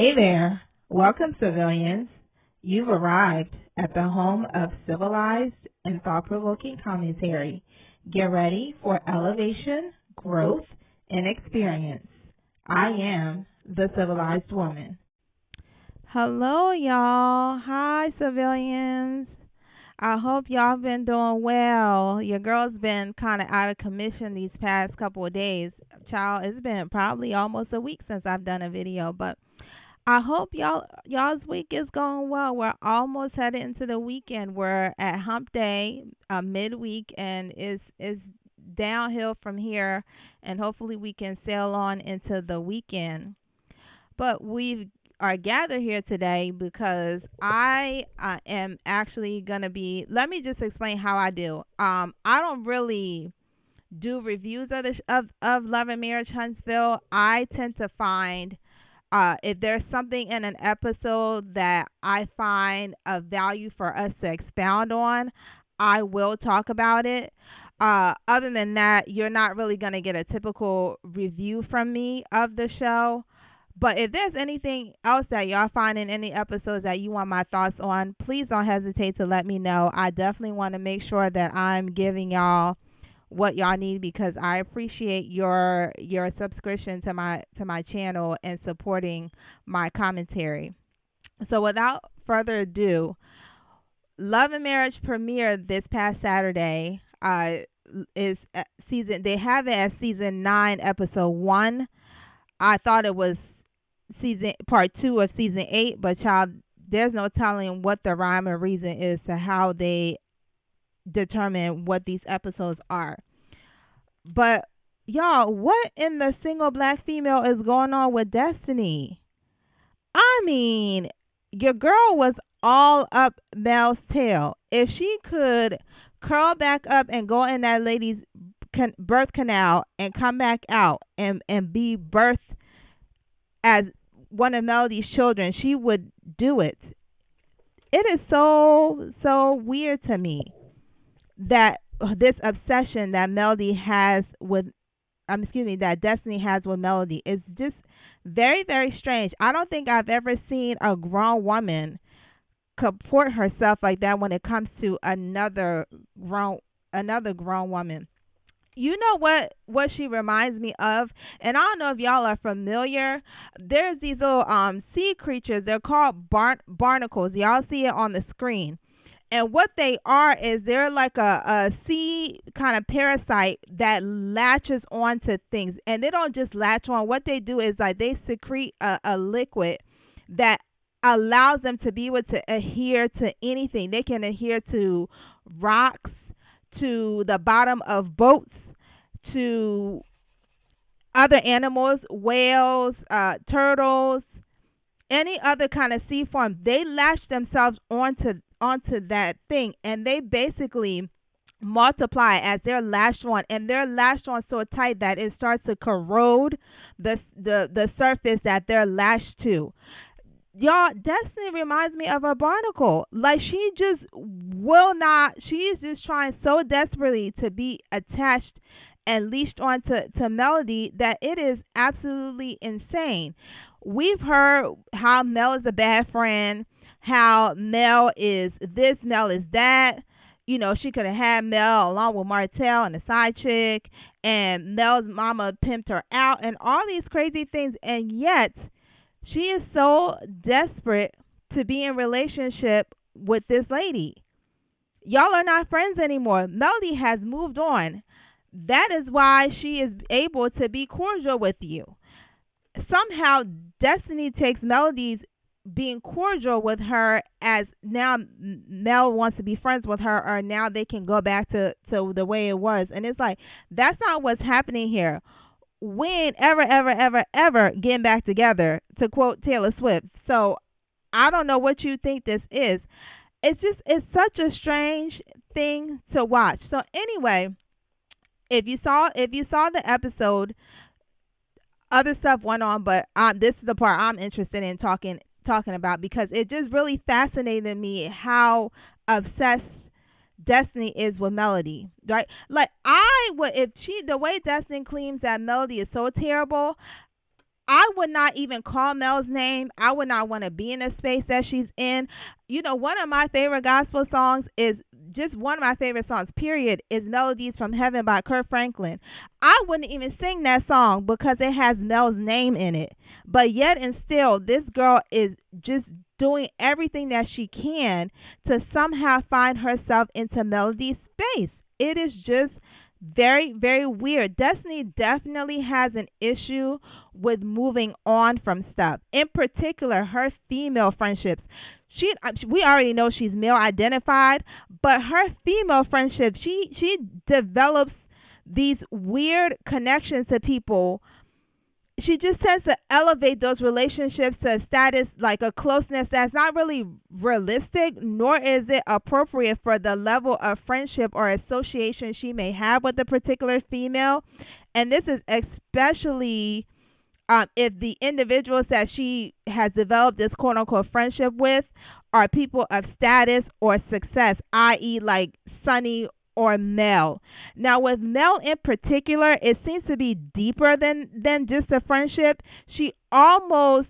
Hey there. Welcome, civilians. You've arrived at the home of civilized and thought-provoking commentary. Get ready for elevation, growth, and experience. I am the civilized woman. Hello, y'all. Hi, civilians. I hope y'all been doing well. Your girl's been kind of out of commission these past couple of days. Child, it's been probably almost a week since I've done a video, but I hope y'all's week is going well. We're almost headed into the weekend. We're at Hump Day, midweek, and it's downhill from here. And hopefully we can sail on into the weekend. But we are gathered here today because I am actually gonna be. Let me just explain how I do. I don't really do reviews of of Love and Marriage Huntsville. I tend to find if there's something in an episode that I find of value for us to expound on, I will talk about it. Other than that, you're not really going to get a typical review from me of the show. But if there's anything else that y'all find in any episodes that you want my thoughts on, please don't hesitate to let me know. I definitely want to make sure that I'm giving y'all what y'all need because I appreciate your subscription to my channel and supporting my commentary. So without further ado, Love and Marriage premiered this past Saturday. Is season they have it as season 9, episode 1. I thought it was season part 2 of season 8, but child, there's no telling what the rhyme or reason is to how they determine what these episodes are. But y'all, what in the single black female is going on with Destiny? I mean, your girl was all up Mel's tail. If she could curl back up and go in that lady's birth canal and come back out and be birthed as one of Melody's children, she would do it. It is so weird to me that this obsession that Melody has with that Destiny has with Melody is just very strange. I don't think I've ever seen a grown woman comport herself like that when it comes to another grown woman. You know what she reminds me of, and I don't know if y'all are familiar. There's these little sea creatures. They're called barnacles. Y'all see it on the screen. And what they are is they're like a sea kind of parasite that latches onto things. And they don't just latch on. What they do is like they secrete a liquid that allows them to be able to adhere to anything. They can adhere to rocks, to the bottom of boats, to other animals, whales, turtles, any other kind of sea form. They latch themselves onto that thing, and they basically multiply as they're lashed on, and they're lashed on so tight that it starts to corrode the surface that they're lashed to. Y'all, Destiny reminds me of a barnacle. Like she just will not. She is just trying so desperately to be attached and leashed on to Melody that it is absolutely insane. We've heard how Mel is a bad friend, how Mel is this, Mel is that. You know, she could have had Mel along with Martell and a side chick, and Mel's mama pimped her out, and all these crazy things, and yet she is so desperate to be in relationship with this lady. Y'all are not friends anymore. Melody has moved on. That is why she is able to be cordial with you. Somehow Destiny takes Melody's being cordial with her as now Mel wants to be friends with her, or now they can go back to the way it was. And it's like, that's not what's happening here. We ain't ever getting back together, to quote Taylor Swift. So I don't know what you think this is. It's such a strange thing to watch. So anyway, if you saw the episode, other stuff went on, but this is the part I'm interested in talking about, because it just really fascinated me how obsessed Destiny is with Melody, right? Like I would, if she, the way Destiny claims that Melody is so terrible, I would not even call Mel's name. I would not want to be in a space that she's in. You know, one of my favorite gospel songs is just one of my favorite songs, period, is Melodies from Heaven by Kurt Franklin. I wouldn't even sing that song because it has Mel's name in it. But yet and still, this girl is just doing everything that she can to somehow find herself into Melody's space. It is just very, very weird. Destiny definitely has an issue with moving on from stuff. In particular, her female friendships. We already know she's male identified, but her female friendships, she develops these weird connections to people. She just tends to elevate those relationships to a status like a closeness that's not really realistic, nor is it appropriate for the level of friendship or association she may have with a particular female. And this is especially if the individuals that she has developed this quote unquote friendship with are people of status or success, i.e., like Sunny or Mel. Now, with Mel in particular, it seems to be deeper than just a friendship. She almost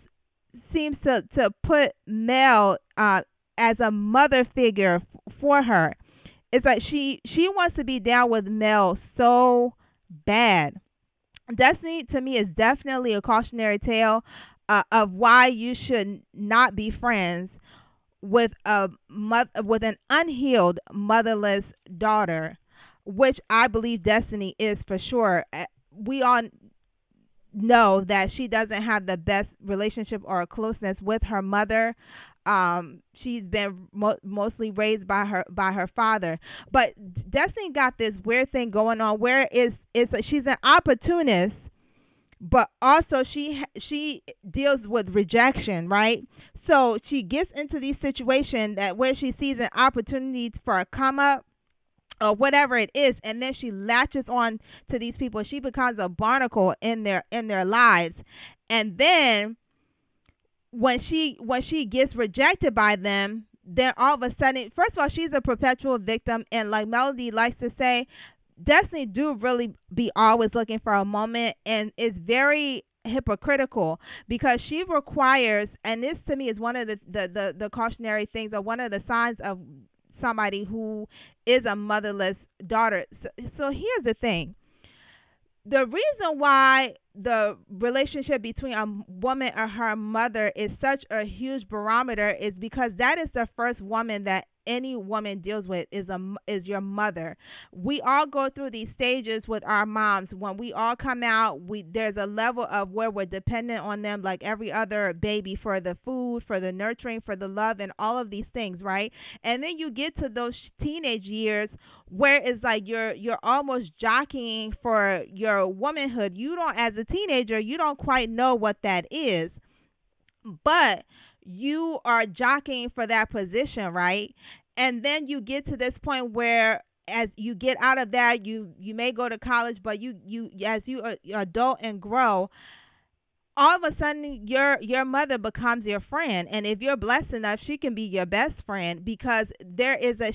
seems to put Mel as a mother figure for her. It's like she wants to be down with Mel so bad. Destiny to me is definitely a cautionary tale of why you should not be friends with with an unhealed motherless daughter, which I believe Destiny is for sure. We all know that she doesn't have the best relationship or closeness with her mother. She's been mostly raised by her father, but Destiny got this weird thing going on where she's an opportunist, but also she deals with rejection, right? So she gets into these situations that where she sees an opportunity for a come up or whatever it is, and then she latches on to these people. She becomes a barnacle in their lives, and then when she gets rejected by them, then all of a sudden, first of all, she's a perpetual victim, and like Melody likes to say, Destiny do really be always looking for a moment, and is very hypocritical because she requires, and this to me is one of the cautionary things or one of the signs of somebody who is a motherless daughter. So here's the thing: the reason why the relationship between a woman and her mother is such a huge barometer is because that is the first woman that any woman deals with is your mother. We all go through these stages with our moms. When we all come out, we there's a level of where we're dependent on them like every other baby for the food, for the nurturing, for the love and all of these things, right? And then you get to those teenage years where it's like you're almost jockeying for your womanhood. You don't, as a teenager, you don't quite know what that is, but you are jockeying for that position, right? And then you get to this point where as you get out of that, you may go to college, but you as you adult and grow, all of a sudden your mother becomes your friend, and if you're blessed enough, she can be your best friend because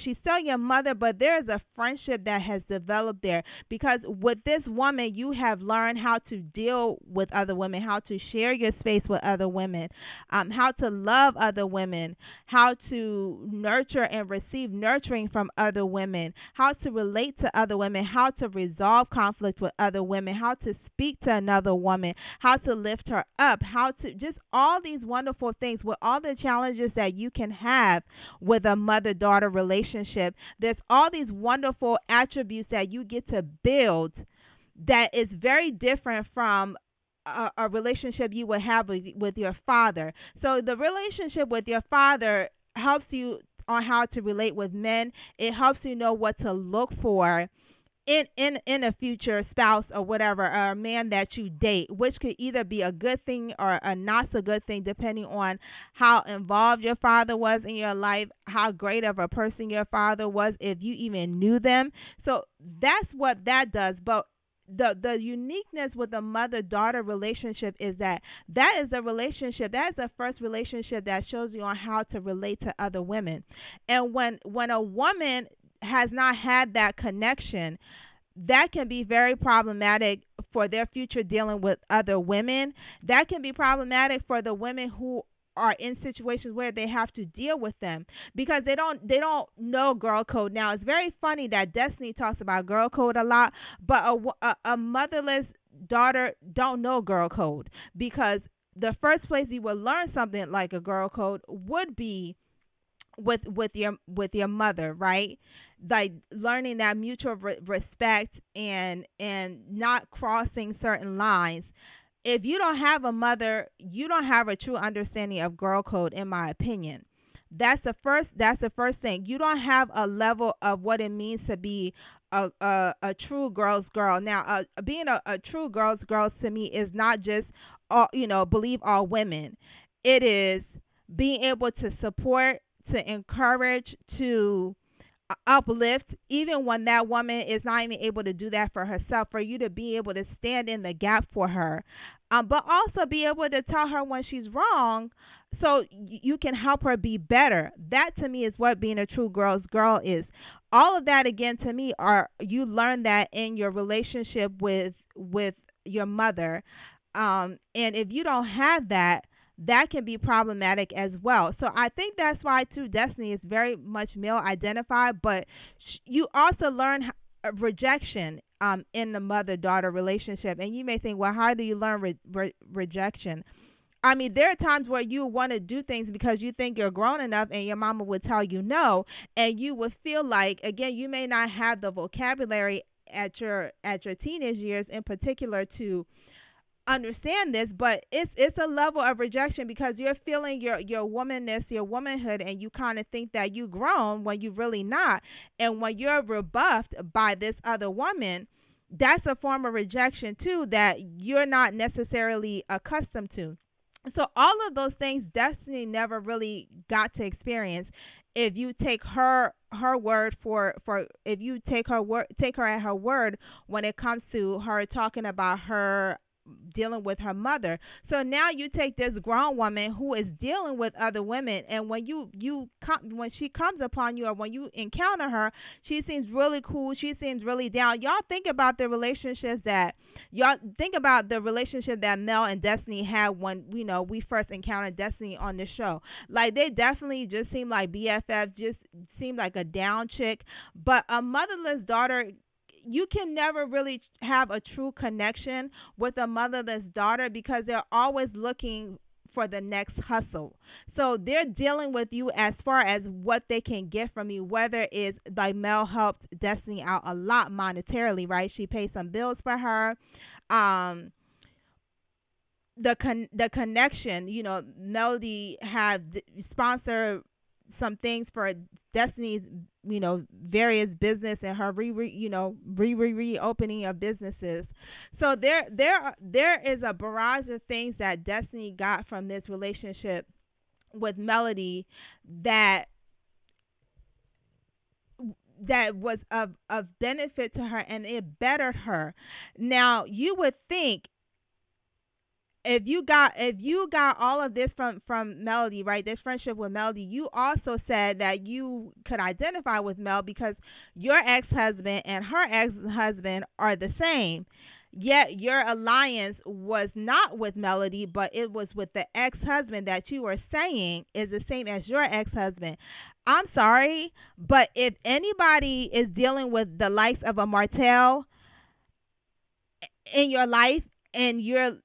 she's still your mother, but there is a friendship that has developed there because with this woman you have learned how to deal with other women, how to share your space with other women, how to love other women, how to nurture and receive nurturing from other women, how to relate to other women, how to resolve conflict with other women, how to speak to another woman, how to lift her up, how to just all these wonderful things with all the challenges that you can have with a mother daughter relationship. There's all these wonderful attributes that you get to build that is very different from a relationship you would have with your father. So the relationship with your father helps you on how to relate with men. It helps you know what to look for in a future spouse or whatever, or a man that you date, which could either be a good thing or a not so good thing depending on how involved your father was in your life, how great of a person your father was, if you even knew them. So that's what that does. But the uniqueness with the mother daughter relationship is that is the relationship, that is the first relationship that shows you on how to relate to other women. And when a woman has not had that connection, that can be very problematic for their future dealing with other women. That can be problematic for the women who are in situations where they have to deal with them because they don't know girl code. Now it's very funny that Destiny talks about girl code a lot, but a motherless daughter don't know girl code because the first place you will learn something like a girl code would be with your mother, right? Like learning that mutual respect and not crossing certain lines. If you don't have a mother, you don't have a true understanding of girl code, in my opinion. That's the first thing. You don't have a level of what it means to be a true girl's girl. Now, being a true girl's girl to me is not just all, believe all women. It is being able to support, to encourage, to uplift, even when that woman is not even able to do that for herself, for you to be able to stand in the gap for her, but also be able to tell her when she's wrong so you can help her be better. That to me is what being a true girl's girl is. All of that again to me are you learn that in your relationship with your mother. And if you don't have that, that can be problematic as well. So I think that's why too Destiny is very much male identified, but you also learn rejection in the mother daughter relationship. And you may think, well, how do you learn rejection? I mean, there are times where you want to do things because you think you're grown enough and your mama would tell you no, and you would feel like, again, you may not have the vocabulary at your teenage years in particular to understand this, but it's a level of rejection because you're feeling your womanness, your womanhood, and you kind of think that you grown when you really not. And when you're rebuffed by this other woman, that's a form of rejection too that you're not necessarily accustomed to. So all of those things Destiny never really got to experience. If you take her word for if you take her at her word when it comes to her talking about her dealing with her mother. So now you take this grown woman who is dealing with other women, and when when she comes upon you or when you encounter her, she seems really cool. She seems really down. Y'all think about the relationship that Mel and Destiny had when we first encountered Destiny on the show. Like they definitely just seemed like BFF, just seemed like a down chick. But a motherless daughter, you can never really have a true connection with a motherless daughter because they're always looking for the next hustle. So they're dealing with you as far as what they can get from you, whether it's like Mel helped Destiny out a lot monetarily, right? She paid some bills for her. Um, the connection, Melody had sponsor some things for Destiny's, various business and her reopening of businesses. So there is a barrage of things that Destiny got from this relationship with Melody that was of benefit to her and it bettered her. Now you would think if you got all of this from Melody, right? This friendship with Melody, you also said that you could identify with Mel because your ex-husband and her ex-husband are the same. Yet your alliance was not with Melody, but it was with the ex-husband that you were saying is the same as your ex-husband. I'm sorry, but if anybody is dealing with the likes of a Martell in your life and you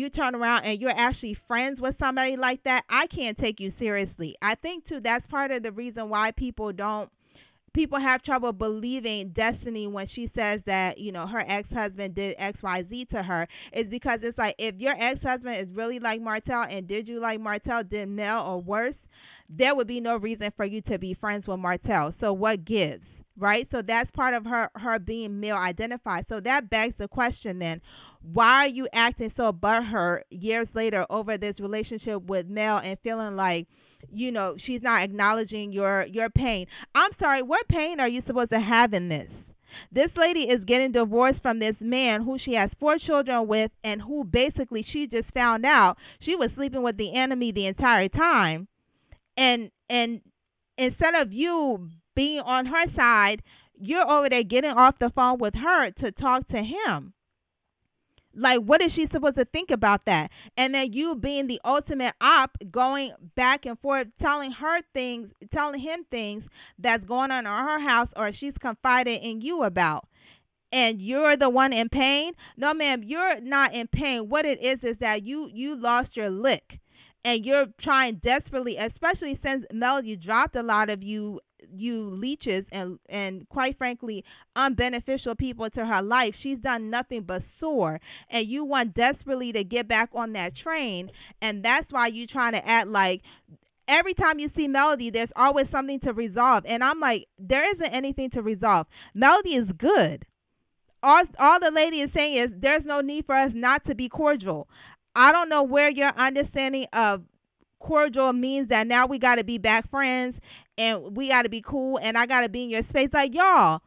turn around and you're actually friends with somebody like that, I can't take you seriously. I think too that's part of the reason why people have trouble believing Destiny when she says that her ex-husband did XYZ to her, is because it's like if your ex-husband is really like Martell and did you like Martell, did Mel, or worse, there would be no reason for you to be friends with Martell. So what gives? Right? So that's part of her being male identified. So that begs the question then, why are you acting so butthurt years later over this relationship with Mel and feeling like, she's not acknowledging your pain? I'm sorry, what pain are you supposed to have in this? This lady is getting divorced from this man who she has 4 children with and who basically she just found out she was sleeping with the enemy the entire time. And instead of you being on her side, you're over there getting off the phone with her to talk to him. Like, what is she supposed to think about that? And then you being the ultimate op, going back and forth, telling him things that's going on in her house, or she's confided in you about, and you're the one in pain. No, ma'am, you're not in pain. What it is that you lost your lick, and you're trying desperately, especially since Melody dropped a lot of you leeches and quite frankly unbeneficial people to her life. She's done nothing but soar, and you want desperately to get back on that train, and that's why you trying to act like every time you see Melody, there's always something to resolve. And I'm like, there isn't anything to resolve. Melody is good. All the lady is saying is there's no need for us not to be cordial. I don't know where your understanding of cordial means that now we got to be back friends and we got to be cool and I got to be in your space. Like, y'all,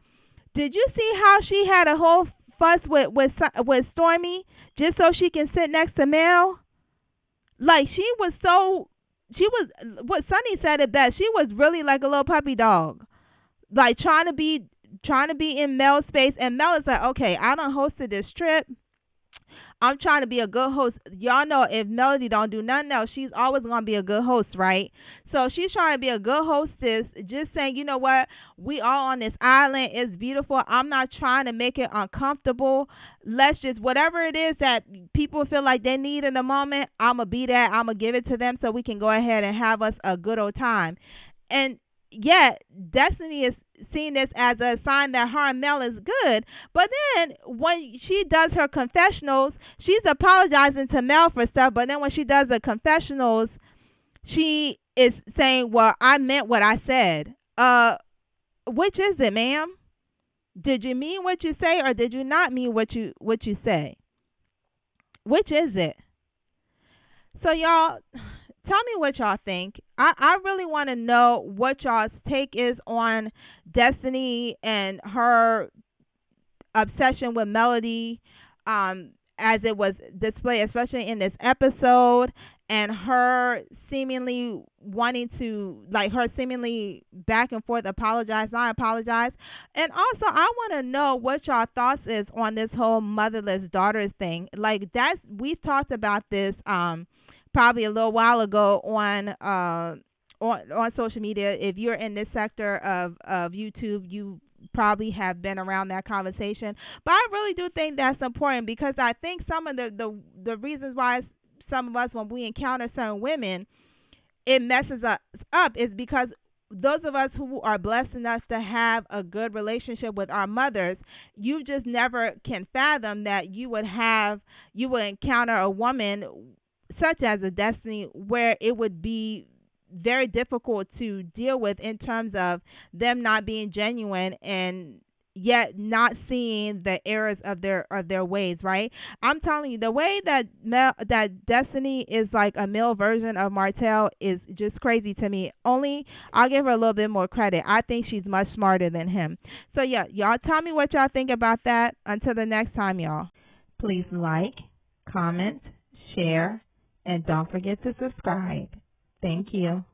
did you see how she had a whole fuss with Stormy just so she can sit next to Mel? Like, what Sunny said it best. She was really like a little puppy dog, like trying to be in Mel's space, and Mel is like, okay, I done hosted this trip. I'm trying to be a good host. Y'all know if Melody don't do nothing else, she's always gonna be a good host, right? So she's trying to be a good hostess, just saying, you know what, we all on this island. It's beautiful. I'm not trying to make it uncomfortable. Let's just whatever it is that people feel like they need in the moment, I'ma be that. I'ma give it to them so we can go ahead and have us a good old time. And yet, Destiny is seeing this as a sign that her and Mel is good. But then when she does her confessionals, she's apologizing to Mel for stuff. But then when she does the confessionals, she is saying, "Well, I meant what I said." Which is it, ma'am? Did you mean what you say, or did you not mean what you say? Which is it? So y'all, tell me what y'all think. I really want to know what y'all's take is on Destiny and her obsession with Melody, as it was displayed, especially in this episode, and her seemingly wanting to, like, her seemingly back and forth apologize, not apologize. And also, I want to know what y'all thoughts is on this whole motherless daughters thing. Like, we've talked about this, probably a little while ago on social media. If you're in this sector of YouTube, you probably have been around that conversation. But I really do think that's important, because I think some of the reasons why some of us, when we encounter certain women, it messes us up is because those of us who are blessed enough to have a good relationship with our mothers, you just never can fathom that you would encounter a woman such as a Destiny, where it would be very difficult to deal with in terms of them not being genuine and yet not seeing the errors of their ways, right? I'm telling you, the way that Destiny is like a male version of Martell is just crazy to me. Only I'll give her a little bit more credit. I think she's much smarter than him. So yeah, y'all tell me what y'all think about that. Until the next time, y'all. Please like, comment, share, and don't forget to subscribe. Thank you.